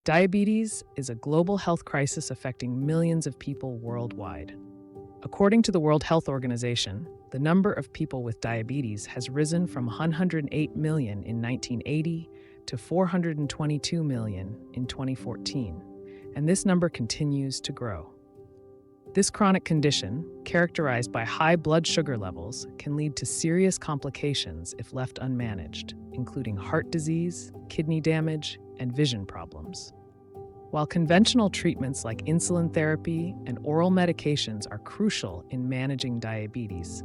Diabetes is a global health crisis affecting millions of people worldwide. According to the World Health Organization, the number of people with diabetes has risen from 108 million in 1980 to 422 million in 2014, and this number continues to grow. This chronic condition, characterized by high blood sugar levels, can lead to serious complications if left unmanaged, including heart disease, kidney damage, and vision problems. While conventional treatments like insulin therapy and oral medications are crucial in managing diabetes,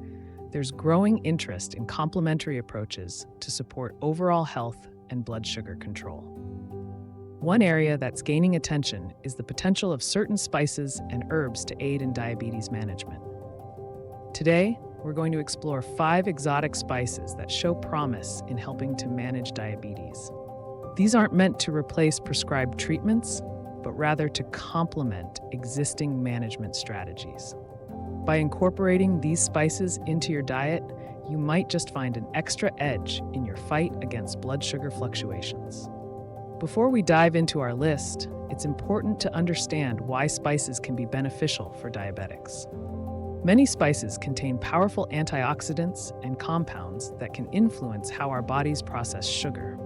there's growing interest in complementary approaches to support overall health and blood sugar control. One area that's gaining attention is the potential of certain spices and herbs to aid in diabetes management. Today, we're going to explore 5 exotic spices that show promise in helping to manage diabetes. These aren't meant to replace prescribed treatments, but rather to complement existing management strategies. By incorporating these spices into your diet, you might just find an extra edge in your fight against blood sugar fluctuations. Before we dive into our list, it's important to understand why spices can be beneficial for diabetics. Many spices contain powerful antioxidants and compounds that can influence how our bodies process sugar.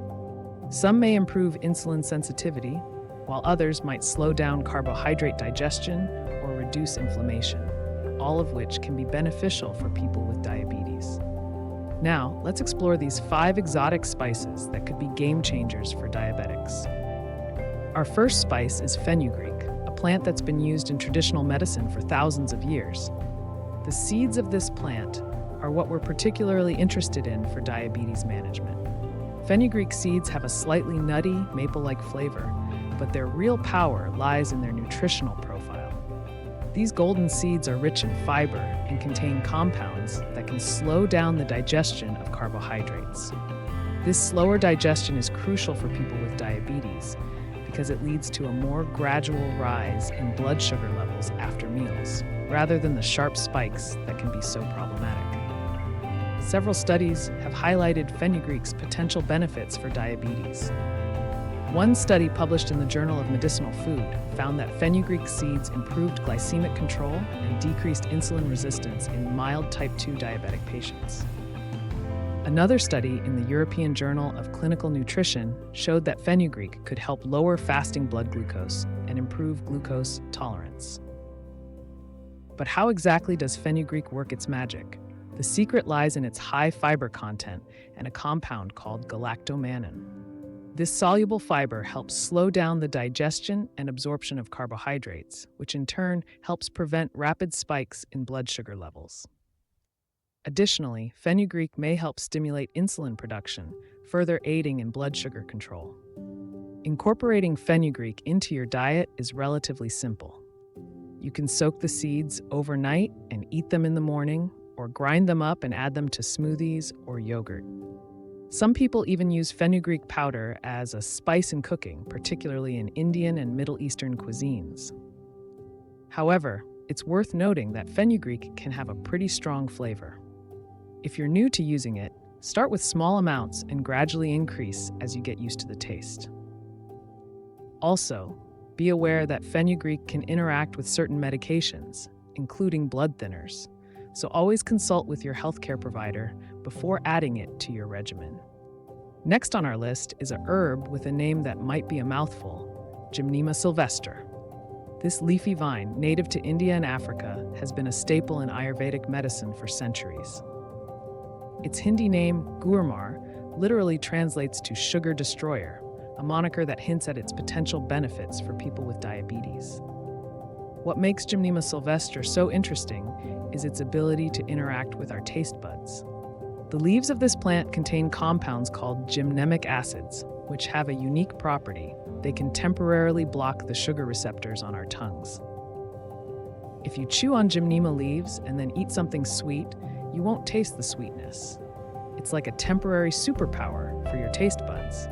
Some may improve insulin sensitivity, while others might slow down carbohydrate digestion or reduce inflammation, all of which can be beneficial for people with diabetes. Now, let's explore these 5 exotic spices that could be game changers for diabetics. Our first spice is fenugreek, a plant that's been used in traditional medicine for thousands of years. The seeds of this plant are what we're particularly interested in for diabetes management. Fenugreek seeds have a slightly nutty, maple-like flavor, but their real power lies in their nutritional profile. These golden seeds are rich in fiber and contain compounds that can slow down the digestion of carbohydrates. This slower digestion is crucial for people with diabetes because it leads to a more gradual rise in blood sugar levels after meals, rather than the sharp spikes that can be so problematic. Several studies have highlighted fenugreek's potential benefits for diabetes. One study published in the Journal of Medicinal Food found that fenugreek seeds improved glycemic control and decreased insulin resistance in mild type 2 diabetic patients. Another study in the European Journal of Clinical Nutrition showed that fenugreek could help lower fasting blood glucose and improve glucose tolerance. But how exactly does fenugreek work its magic? The secret lies in its high fiber content and a compound called galactomannan. This soluble fiber helps slow down the digestion and absorption of carbohydrates, which in turn helps prevent rapid spikes in blood sugar levels. Additionally, fenugreek may help stimulate insulin production, further aiding in blood sugar control. Incorporating fenugreek into your diet is relatively simple. You can soak the seeds overnight and eat them in the morning, or grind them up and add them to smoothies or yogurt. Some people even use fenugreek powder as a spice in cooking, particularly in Indian and Middle Eastern cuisines. However, it's worth noting that fenugreek can have a pretty strong flavor. If you're new to using it, start with small amounts and gradually increase as you get used to the taste. Also, be aware that fenugreek can interact with certain medications, including blood thinners, so always consult with your healthcare provider before adding it to your regimen. Next on our list is a herb with a name that might be a mouthful, Gymnema sylvestre. This leafy vine, native to India and Africa, has been a staple in Ayurvedic medicine for centuries. Its Hindi name, gurmar, literally translates to sugar destroyer, a moniker that hints at its potential benefits for people with diabetes. What makes Gymnema sylvestre so interesting is its ability to interact with our taste buds. The leaves of this plant contain compounds called gymnemic acids, which have a unique property. They can temporarily block the sugar receptors on our tongues. If you chew on gymnema leaves and then eat something sweet, you won't taste the sweetness. It's like a temporary superpower for your taste buds.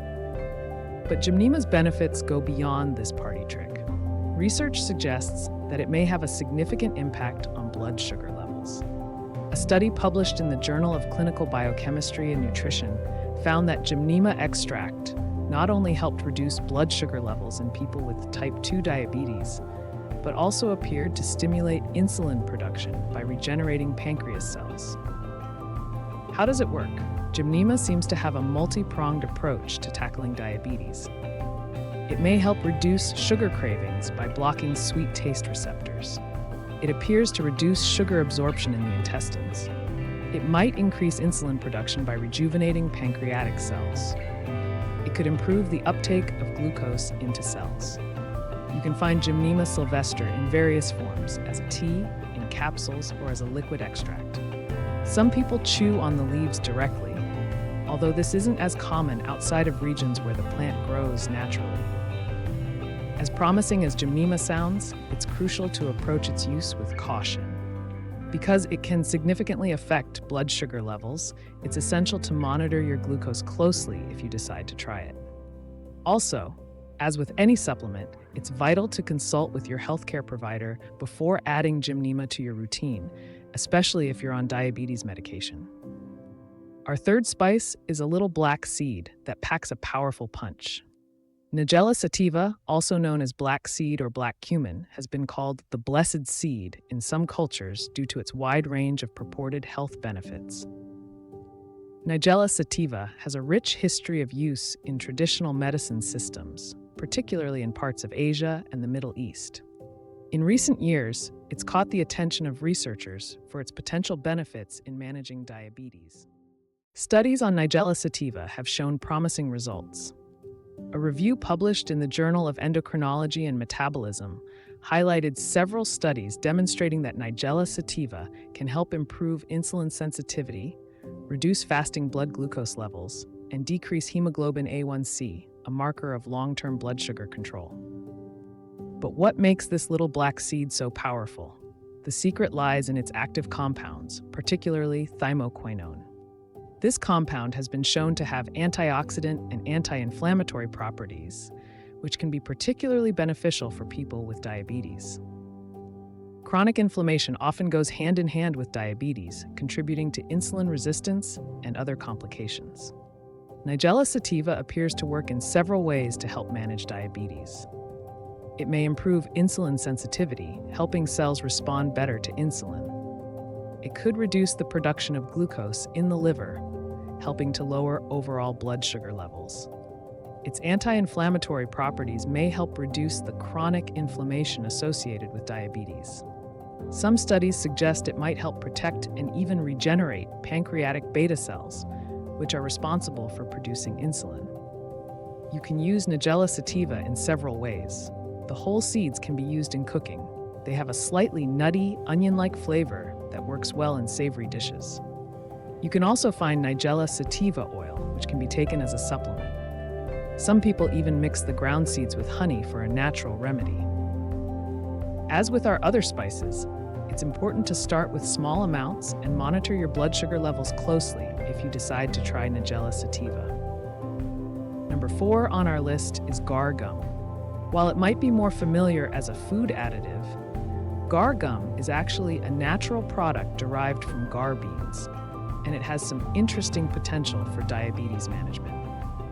But gymnema's benefits go beyond this party trick. Research suggests that it may have a significant impact on blood sugar levels. A study published in the Journal of Clinical Biochemistry and Nutrition found that gymnema extract not only helped reduce blood sugar levels in people with type 2 diabetes, but also appeared to stimulate insulin production by regenerating pancreas cells. How does it work? Gymnema seems to have a multi-pronged approach to tackling diabetes. It may help reduce sugar cravings by blocking sweet taste receptors. It appears to reduce sugar absorption in the intestines. It might increase insulin production by rejuvenating pancreatic cells. It could improve the uptake of glucose into cells. You can find Gymnema sylvestre in various forms, as a tea, in capsules, or as a liquid extract. Some people chew on the leaves directly, although this isn't as common outside of regions where the plant grows naturally. As promising as Gymnema sounds, it's crucial to approach its use with caution. Because it can significantly affect blood sugar levels, it's essential to monitor your glucose closely if you decide to try it. Also, as with any supplement, it's vital to consult with your healthcare provider before adding Gymnema to your routine, especially if you're on diabetes medication. Our third spice is a little black seed that packs a powerful punch. Nigella sativa, also known as black seed or black cumin, has been called the blessed seed in some cultures due to its wide range of purported health benefits. Nigella sativa has a rich history of use in traditional medicine systems, particularly in parts of Asia and the Middle East. In recent years, it's caught the attention of researchers for its potential benefits in managing diabetes. Studies on Nigella sativa have shown promising results. A review published in the Journal of Endocrinology and Metabolism highlighted several studies demonstrating that Nigella sativa can help improve insulin sensitivity, reduce fasting blood glucose levels, and decrease hemoglobin A1C, a marker of long-term blood sugar control. But what makes this little black seed so powerful? The secret lies in its active compounds, particularly thymoquinone. This compound has been shown to have antioxidant and anti-inflammatory properties, which can be particularly beneficial for people with diabetes. Chronic inflammation often goes hand in hand with diabetes, contributing to insulin resistance and other complications. Nigella sativa appears to work in several ways to help manage diabetes. It may improve insulin sensitivity, helping cells respond better to insulin. It could reduce the production of glucose in the liver, helping to lower overall blood sugar levels. Its anti-inflammatory properties may help reduce the chronic inflammation associated with diabetes. Some studies suggest it might help protect and even regenerate pancreatic beta cells, which are responsible for producing insulin. You can use Nigella sativa in several ways. The whole seeds can be used in cooking. They have a slightly nutty, onion-like flavor that works well in savory dishes. You can also find Nigella sativa oil, which can be taken as a supplement. Some people even mix the ground seeds with honey for a natural remedy. As with our other spices, it's important to start with small amounts and monitor your blood sugar levels closely if you decide to try Nigella sativa. Number 4 on our list is gar gum. While it might be more familiar as a food additive, gar gum is actually a natural product derived from gar beans, and it has some interesting potential for diabetes management.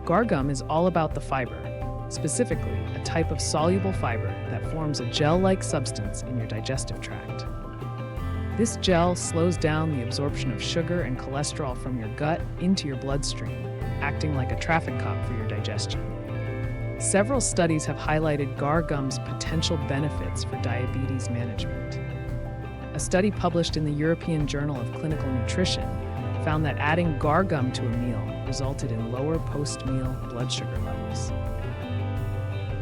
Gar gum is all about the fiber, specifically a type of soluble fiber that forms a gel-like substance in your digestive tract. This gel slows down the absorption of sugar and cholesterol from your gut into your bloodstream, acting like a traffic cop for your digestion. Several studies have highlighted gar gum's potential benefits for diabetes management. A study published in the European Journal of Clinical Nutrition found that adding gar gum to a meal resulted in lower post-meal blood sugar levels.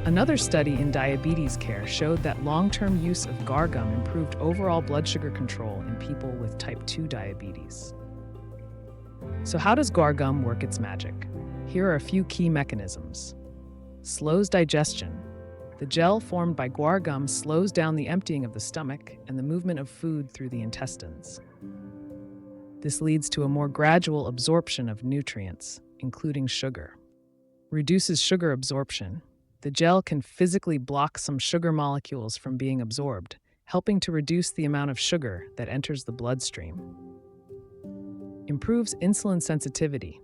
Another study in diabetes care showed that long-term use of gar gum improved overall blood sugar control in people with type 2 diabetes. So how does gar gum work its magic? Here are a few key mechanisms. Slows digestion. The gel formed by guar gum slows down the emptying of the stomach and the movement of food through the intestines. This leads to a more gradual absorption of nutrients, including sugar. Reduces sugar absorption. The gel can physically block some sugar molecules from being absorbed, helping to reduce the amount of sugar that enters the bloodstream. Improves insulin sensitivity.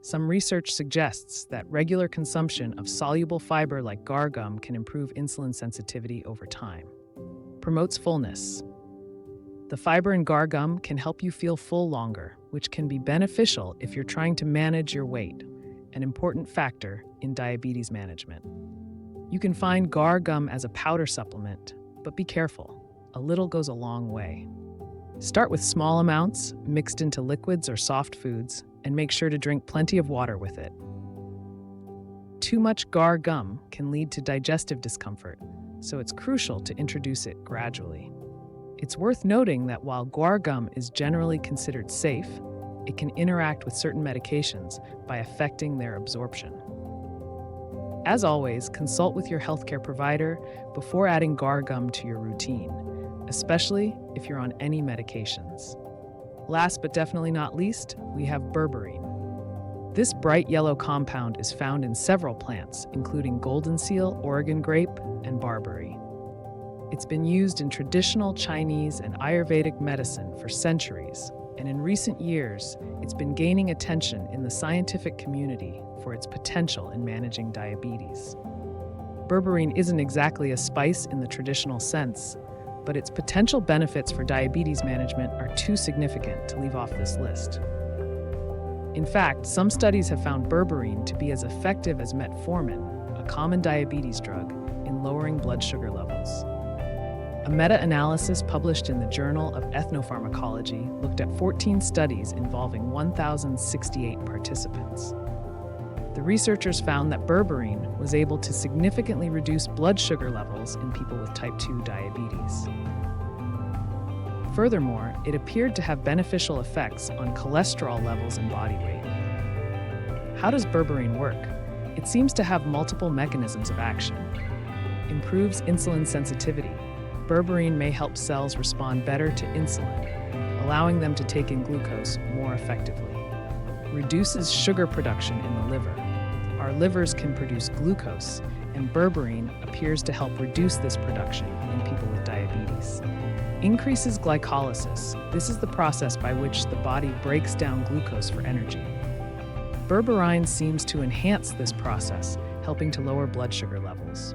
Some research suggests that regular consumption of soluble fiber like guar gum can improve insulin sensitivity over time. Promotes fullness. The fiber in guar gum can help you feel full longer, which can be beneficial if you're trying to manage your weight, an important factor in diabetes management. You can find guar gum as a powder supplement, but be careful. A little goes a long way. Start with small amounts, mixed into liquids or soft foods, and make sure to drink plenty of water with it. Too much guar gum can lead to digestive discomfort, so it's crucial to introduce it gradually. It's worth noting that while guar gum is generally considered safe, it can interact with certain medications by affecting their absorption. As always, consult with your healthcare provider before adding guar gum to your routine, especially if you're on any medications. Last but definitely not least, we have berberine. This bright yellow compound is found in several plants, including golden seal, Oregon grape, and barberry. It's been used in traditional Chinese and Ayurvedic medicine for centuries, and in recent years, it's been gaining attention in the scientific community for its potential in managing diabetes. Berberine isn't exactly a spice in the traditional sense, but its potential benefits for diabetes management are too significant to leave off this list. In fact, some studies have found berberine to be as effective as metformin, a common diabetes drug, in lowering blood sugar levels. A meta-analysis published in the Journal of Ethnopharmacology looked at 14 studies involving 1,068 participants. The researchers found that berberine was able to significantly reduce blood sugar levels in people with type 2 diabetes. Furthermore, it appeared to have beneficial effects on cholesterol levels and body weight. How does berberine work? It seems to have multiple mechanisms of action. Improves insulin sensitivity. Berberine may help cells respond better to insulin, allowing them to take in glucose more effectively. Reduces sugar production in the liver. Our livers can produce glucose, and berberine appears to help reduce this production in people with diabetes. Increases glycolysis. This is the process by which the body breaks down glucose for energy. Berberine seems to enhance this process, helping to lower blood sugar levels.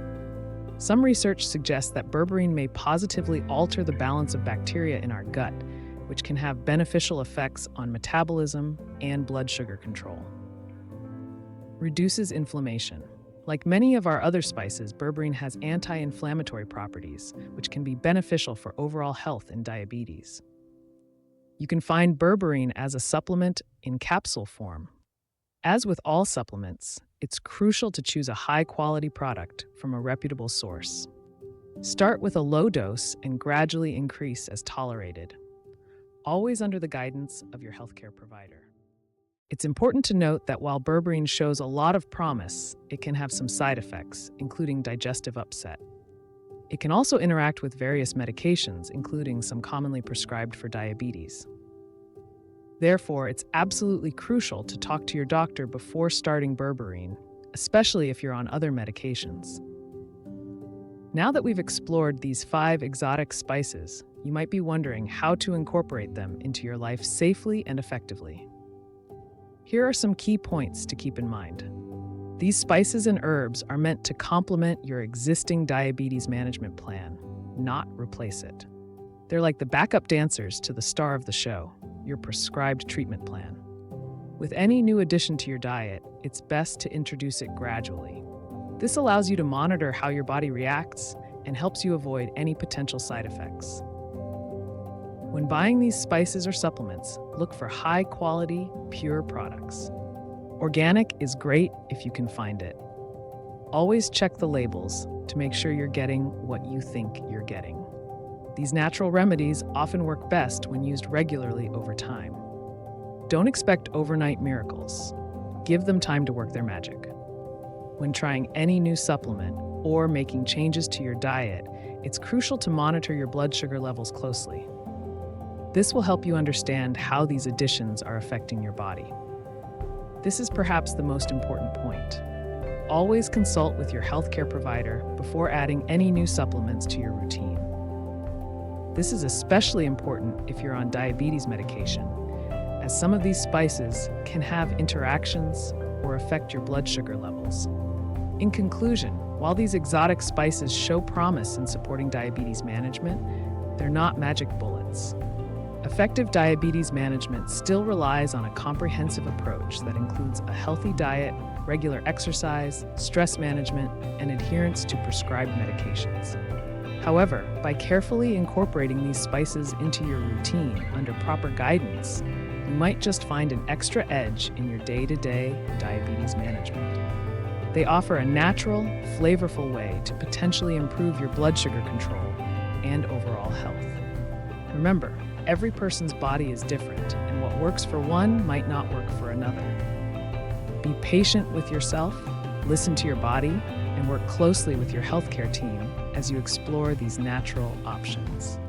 Some research suggests that berberine may positively alter the balance of bacteria in our gut, which can have beneficial effects on metabolism and blood sugar control. Reduces inflammation. Like many of our other spices, berberine has anti-inflammatory properties, which can be beneficial for overall health in diabetes. You can find berberine as a supplement in capsule form. As with all supplements, it's crucial to choose a high-quality product from a reputable source. Start with a low dose and gradually increase as tolerated, always under the guidance of your healthcare provider. It's important to note that while berberine shows a lot of promise, it can have some side effects, including digestive upset. It can also interact with various medications, including some commonly prescribed for diabetes. Therefore, it's absolutely crucial to talk to your doctor before starting berberine, especially if you're on other medications. Now that we've explored these 5 exotic spices, you might be wondering how to incorporate them into your life safely and effectively. Here are some key points to keep in mind. These spices and herbs are meant to complement your existing diabetes management plan, not replace it. They're like the backup dancers to the star of the show, your prescribed treatment plan. With any new addition to your diet, it's best to introduce it gradually. This allows you to monitor how your body reacts and helps you avoid any potential side effects. When buying these spices or supplements, look for high-quality, pure products. Organic is great if you can find it. Always check the labels to make sure you're getting what you think you're getting. These natural remedies often work best when used regularly over time. Don't expect overnight miracles. Give them time to work their magic. When trying any new supplement or making changes to your diet, it's crucial to monitor your blood sugar levels closely. This will help you understand how these additions are affecting your body. This is perhaps the most important point. Always consult with your healthcare provider before adding any new supplements to your routine. This is especially important if you're on diabetes medication, as as some of these spices can have interactions or affect your blood sugar levels. In conclusion, while these exotic spices show promise in supporting diabetes management, they're not magic bullets. Effective diabetes management still relies on a comprehensive approach that includes a healthy diet, regular exercise, stress management, and adherence to prescribed medications. However, by carefully incorporating these spices into your routine under proper guidance, you might just find an extra edge in your day-to-day diabetes management. They offer a natural, flavorful way to potentially improve your blood sugar control and overall health. Remember, every person's body is different, and what works for one might not work for another. Be patient with yourself, listen to your body, and work closely with your healthcare team as you explore these natural options.